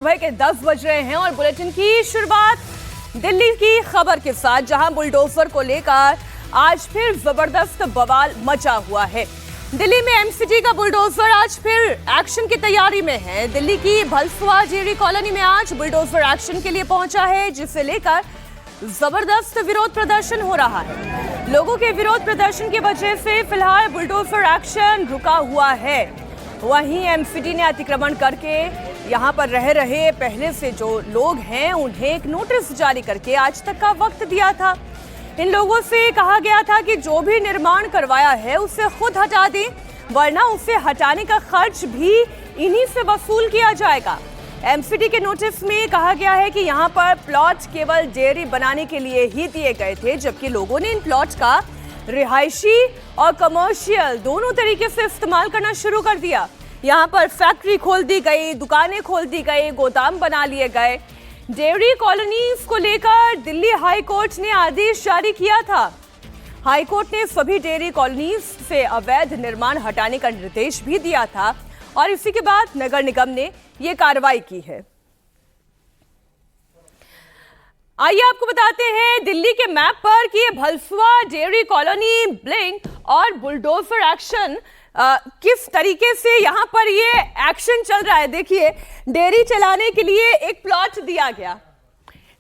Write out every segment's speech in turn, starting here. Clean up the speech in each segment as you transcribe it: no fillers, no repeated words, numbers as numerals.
सुबह के 10 बज रहे हैं और बुलेटिन की शुरुआत दिल्ली की खबर के साथ, जहां बुलडोजर को लेकर आज फिर जबरदस्त बवाल मचा हुआ है। दिल्ली में एमसीडी का बुलडोजर आज फिर एक्शन की तैयारी में है। दिल्ली की भलसुआ जेरी कॉलोनी में आज बुलडोजर एक्शन के लिए पहुंचा है, जिसे लेकर जबरदस्त विरोध प्रदर्शन हो रहा है। लोगों के विरोध प्रदर्शन की वजह से फिलहाल बुलडोजर एक्शन रुका हुआ है। वहीं एमसीडी ने अतिक्रमण करके यहाँ पर रह रहे पहले से जो लोग हैं उन्हें एक नोटिस जारी करके आज तक का वक्त दिया था। इन लोगों से कहा गया था कि जो भी निर्माण करवाया है उसे खुद हटा दें, वरना उसे हटाने का खर्च भी इन्हीं से वसूल किया जाएगा। एमसीडी के नोटिस में कहा गया है कि यहाँ पर प्लॉट केवल डेयरी बनाने के लिए ही दिए गए थे, जबकि लोगों ने इन प्लॉट का रिहायशी और कमर्शियल दोनों तरीके से इस्तेमाल करना शुरू कर दिया। यहाँ पर फैक्ट्री खोल दी गई, दुकानें खोल दी गई, गोदाम बना लिए गए। डेयरी कॉलोनीज को लेकर दिल्ली हाई कोर्ट ने आदेश जारी किया था। हाई कोर्ट ने सभी डेयरी कॉलोनीज से अवैध निर्माण हटाने का निर्देश भी दिया था और इसी के बाद नगर निगम ने ये कार्रवाई की है। आइए आपको बताते हैं दिल्ली के मैप पर कि ये भलसुआ डेयरी कॉलोनी ब्लिंक और बुलडोजर एक्शन किस तरीके से यहाँ पर ये एक्शन चल रहा है। देखिए, डेयरी चलाने के लिए एक प्लॉट दिया गया,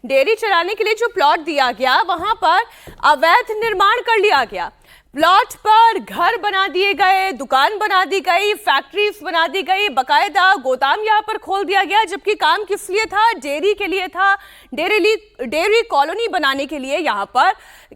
डेयरी चलाने के लिए जो प्लॉट दिया गया वहां पर अवैध निर्माण कर लिया गया। प्लॉट पर घर बना दिए गए, दुकान बना दी गई, फैक्ट्रीज बना दी गई, बकायदा गोदाम यहाँ पर खोल दिया गया, जबकि काम किस लिए था? डेयरी के लिए था। डेयरी कॉलोनी बनाने के लिए यहाँ पर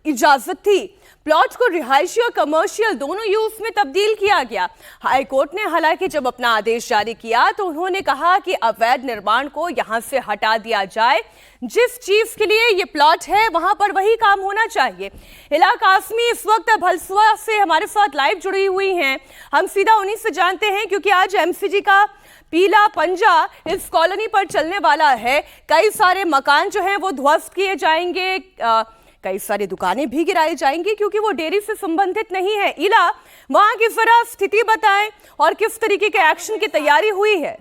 इजाजत थी। प्लॉट को रिहायशी और कमर्शियल दोनों यूज में तब्दील किया गया। हाई कोर्ट ने हालांकि जब अपना आदेश जारी किया तो उन्होंने कहा कि अवैध निर्माण को यहां से हटा दिया जाए। जिस चीज के लिए ये प्लॉट है वहां पर वही काम होना चाहिए। इला कासमी इस वक्त भलसुआ से हमारे साथ लाइव जुड़ी हुई हैं। हम सीधा उन्हीं से जानते हैं, क्योंकि आज एमसीडी का पीला पंजा इस कॉलोनी पर चलने वाला है। कई सारे मकान जो हैं वो ध्वस्त किए जाएंगे, कई सारी दुकानें भी गिराई जाएंगी, क्योंकि वो डेयरी से संबंधित नहीं है। इला, वहां की जरा स्थिति बताएं और किस तरीके के एक्शन की तैयारी हुई है।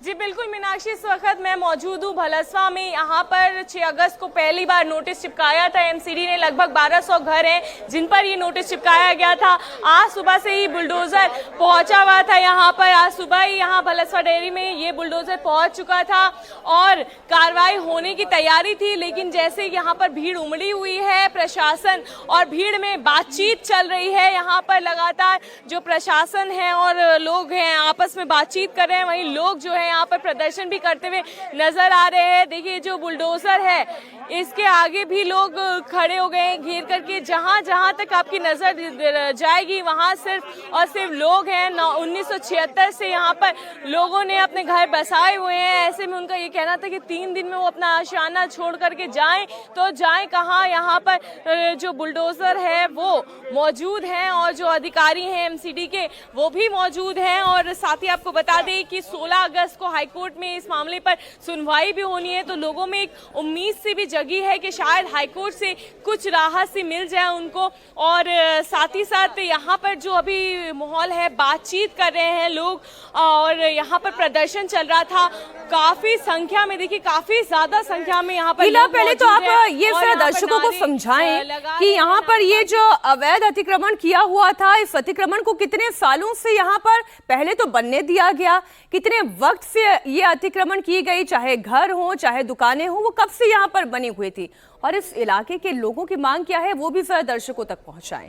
जी बिल्कुल मीनाक्षी, इस वक्त मैं मौजूद हूँ भलसवा में। यहाँ पर 6 अगस्त को पहली बार नोटिस चिपकाया था एमसीडी ने। लगभग 1200 घर हैं जिन पर ये नोटिस चिपकाया गया था। आज सुबह से ही बुलडोजर पहुंचा हुआ था यहाँ पर। आज सुबह ही यहाँ भलसवा डेयरी में ये बुलडोजर पहुंच चुका था और कार्रवाई होने की तैयारी थी, लेकिन जैसे यहाँ पर भीड़ उमड़ी हुई है, प्रशासन और भीड़ में बातचीत चल रही है। यहाँ पर लगातार जो प्रशासन है और लोग हैं आपस में बातचीत कर रहे हैं, वहीं लोग जो है यहाँ पर प्रदर्शन भी करते हुए नजर आ रहे हैं। देखिए, जो बुलडोजर है इसके आगे भी लोग खड़े हो गए हैं घेर करके। जहां जहां तक आपकी नजर जाएगी वहां सिर्फ और सिर्फ लोग हैं। 1976 से यहाँ पर लोगों ने अपने घर बसाए हुए हैं। ऐसे में उनका ये कहना था कि 3 दिन में वो अपना आशियाना छोड़ करके जाएं तो जाएं कहाँ। यहाँ पर जो बुलडोजर है वो मौजूद हैं और जो अधिकारी हैं एमसीडी के वो भी मौजूद हैं। और साथ ही आपको बता दें कि 16 अगस्त को हाईकोर्ट में इस मामले पर सुनवाई भी होनी है, तो लोगों में एक उम्मीद सी भी जगी है कि शायद हाईकोर्ट से कुछ राहत सी मिल जाए उनको। और साथ ही साथ यहाँ पर जो अभी माहौल है, बातचीत कर रहे हैं लोग और यहाँ पर प्रदर्शन चल रहा था काफी संख्या में। देखिए, काफी ज्यादा संख्या में यहाँ पर लोग। पहले तो आप ये सारे दर्शकों को समझाएं कि यहाँ पर ये जो अवैध अतिक्रमण किया हुआ था, इस अतिक्रमण को कितने सालों से यहाँ पर पहले तो बनने दिया गया, कितने वक्त से ये अतिक्रमण की गई, चाहे घर हो चाहे दुकानें हो, वो कब से यहाँ पर बनी हुई थी और इस इलाके के लोगों की मांग क्या है वो भी जरा दर्शकों तक पहुंचाएं।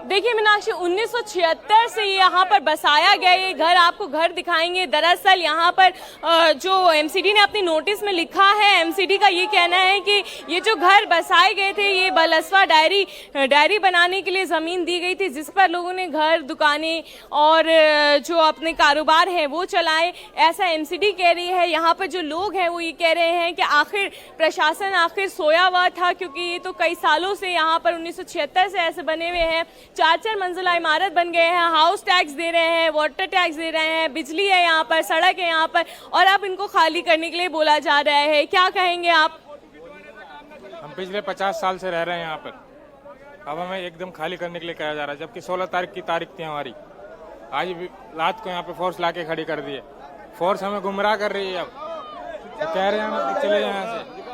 देखिए मीनाक्षी, 1976 से ये यहाँ पर बसाया गया ये घर, आपको घर दिखाएंगे। दरअसल यहाँ पर जो एमसीडी ने अपनी नोटिस में लिखा है, एमसीडी का ये कहना है कि ये जो घर बसाए गए थे ये भलसवा डायरी बनाने के लिए ज़मीन दी गई थी, जिस पर लोगों ने घर, दुकानें और जो अपने कारोबार है वो चलाए, ऐसा एमसीडी कह रही है। यहाँ पर जो लोग हैं वो ये कह रहे हैं कि आखिर प्रशासन आखिर सोया हुआ था, क्योंकि ये तो कई सालों से यहाँ पर 1976 से ऐसे बने हुए हैं। 4-4 मंजिला इमारत बन गए हैं, हाउस टैक्स दे रहे हैं, वाटर टैक्स दे रहे हैं, बिजली है यहाँ पर, सड़क है यहाँ पर, और अब इनको खाली करने के लिए बोला जा रहा है। क्या कहेंगे आप? हम पिछले 50 साल से रह रहे हैं यहाँ पर। अब हमें एकदम खाली करने के लिए कहा जा रहा है, जबकि 16 तारीख की तारीख थी हमारी। आज भी रात को यहाँ पे फोर्स लाके खड़ी कर दी है। फोर्स हमें गुमराह कर रही है। अब तो कह रहे हैं हम कि चले जाएं यहाँ से।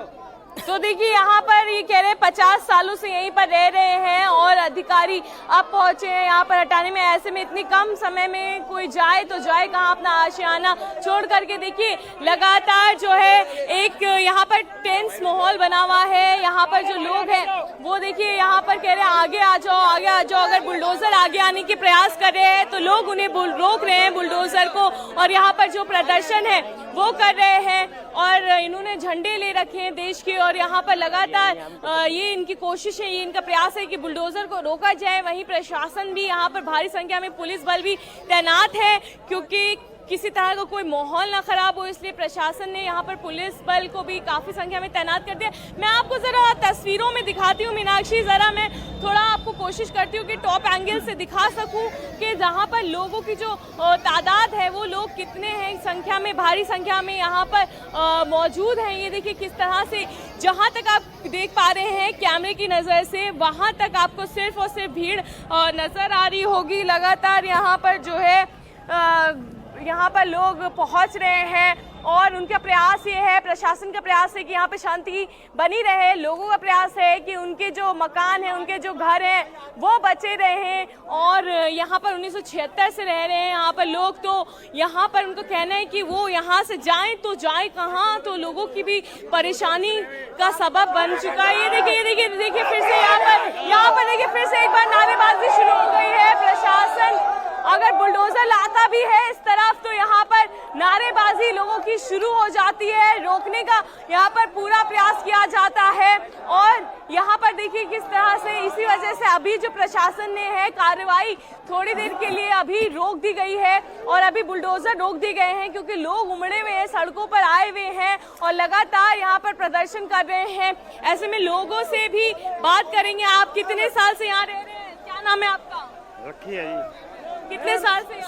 तो देखिए यहाँ पर ये कह रहे हैं 50 सालों से यहीं पर रह रहे हैं और अधिकारी अब पहुंचे हैं यहाँ पर हटाने में। ऐसे में इतनी कम समय में कोई जाए तो जाए कहाँ अपना आशियाना छोड़ करके। देखिए लगातार जो है एक यहाँ पर टेंस माहौल बना हुआ है। यहाँ पर जो लोग हैं वो देखिए यहाँ पर कह रहे हैं आगे आ जाओ, आगे आ जाओ। अगर बुलडोजर आगे आने के प्रयास कर रहे हैं तो लोग उन्हें रोक रहे हैं बुलडोजर को, और यहाँ पर जो प्रदर्शन है वो कर रहे हैं और इन्होंने झंडे ले रखे हैं देश के। और यहाँ पर लगातार ये इनकी कोशिश है, ये इनका प्रयास है कि बुलडोजर को रोका जाए। वहीं प्रशासन भी यहाँ पर भारी संख्या में पुलिस बल भी तैनात है, क्योंकि किसी तरह का कोई माहौल ना खराब हो, इसलिए प्रशासन ने यहाँ पर पुलिस बल को भी काफी संख्या में तैनात कर दिया। मैं आपको जरा तस्वीरों में दिखाती हूँ मीनाक्षी, जरा मैं थोड़ा आपको कोशिश करती हूँ कि टॉप एंगल से दिखा सकूँ कि जहाँ पर लोगों की जो तादाद है वो लोग कितने हैं संख्या में, भारी संख्या में यहाँ पर मौजूद हैं। ये देखिए किस तरह से जहाँ तक आप देख पा रहे हैं कैमरे की नज़र से, वहाँ तक आपको सिर्फ और सिर्फ भीड़ नजर आ रही होगी। लगातार यहाँ पर जो है यहाँ पर लोग पहुंच रहे हैं और उनका प्रयास ये है, प्रशासन का प्रयास है कि यहाँ पे शांति बनी रहे। लोगों का प्रयास है कि उनके जो मकान हैं, उनके जो घर हैं वो बचे रहें। और यहाँ पर 1976 से रह रहे हैं यहाँ पर लोग, तो यहाँ पर उनको कहना है कि वो यहाँ से जाएं तो जाएं कहाँ, तो लोगों की भी परेशानी का सबब बन चुका है। ये देखिए फिर से यहाँ पर देखिए फिर से एक बार नारेबाजी शुरू हो गई है। प्रशासन अगर बुलडोजर लाता भी है इस तरफ तो यहाँ पर नारेबाजी लोगों की शुरू हो जाती है, रोकने का यहाँ पर पूरा प्रयास किया जाता है। और यहाँ पर देखिए किस तरह से इसी वजह से अभी जो प्रशासन ने है कार्रवाई थोड़ी देर के लिए अभी रोक दी गई है और अभी बुलडोजर रोक दिए गए हैं, क्योंकि लोग उमड़े हुए हैं, सड़कों पर आए हुए हैं और लगातार यहाँ पर प्रदर्शन कर रहे हैं। ऐसे में लोगों से भी बात करेंगे। आप कितने साल से यहाँ रह रहे हैं, क्या नाम है आपका? रखी है जी। कितने साल से?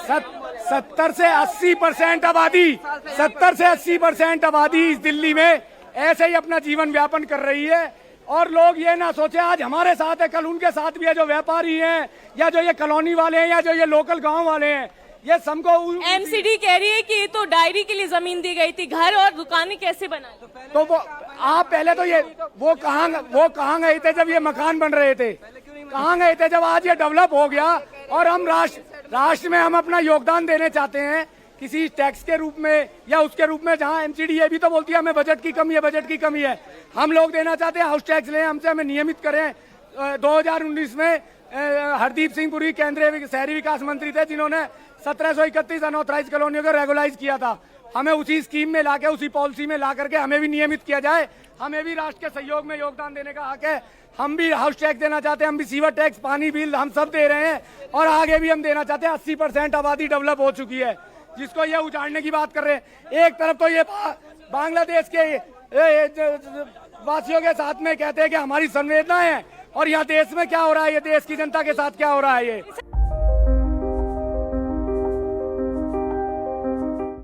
70 से 80% आबादी, 70 से 80% आबादी इस दिल्ली में ऐसे ही अपना जीवन व्यापन कर रही है। और लोग ये ना सोचे आज हमारे साथ है कल उनके साथ भी है, जो व्यापारी हैं या जो ये कॉलोनी वाले हैं या जो ये लोकल गांव वाले हैं, ये सबको एमसीडी कह रही है कि ये तो डायरी के लिए जमीन दी गई थी, घर और दुकानें कैसे बनाए? तो वो आप पहले तो ये वो कहाँ गए थे जब ये मकान बन रहे थे? कहाँ गए थे जब आज ये डेवलप हो गया? और हम राष्ट्र में हम अपना योगदान देने चाहते हैं किसी टैक्स के रूप में या उसके रूप में, जहाँ एमसीडी ये भी तो बोलती है हमें बजट की कमी है। हम लोग देना चाहते हैं हाउस टैक्स लें हमसे, हमें नियमित करें। 2019 में हरदीप सिंह पुरी केंद्रीय शहरी विकास मंत्री थे, जिन्होंने 1731 अनऑथराइज कॉलोनियों को रेगुलाइज किया था। हमें उसी स्कीम में लाके, उसी पॉलिसी में ला करके हमें भी नियमित किया जाए। हमें भी राष्ट्र के सहयोग में योगदान देने का हक है। हम भी हाउस टैक्स देना चाहते हैं, हम भी सीवर टैक्स, पानी बिल हम सब दे रहे हैं और आगे भी हम देना चाहते हैं। 80% आबादी डेवलप हो चुकी है, जिसको ये उजाड़ने की बात कर रहे हैं। एक तरफ तो ये बांग्लादेश के वासियों के साथ में कहते हैं कि हमारी संवेदना है, और यहाँ देश में क्या हो रहा है, ये देश की जनता के साथ क्या हो रहा है ये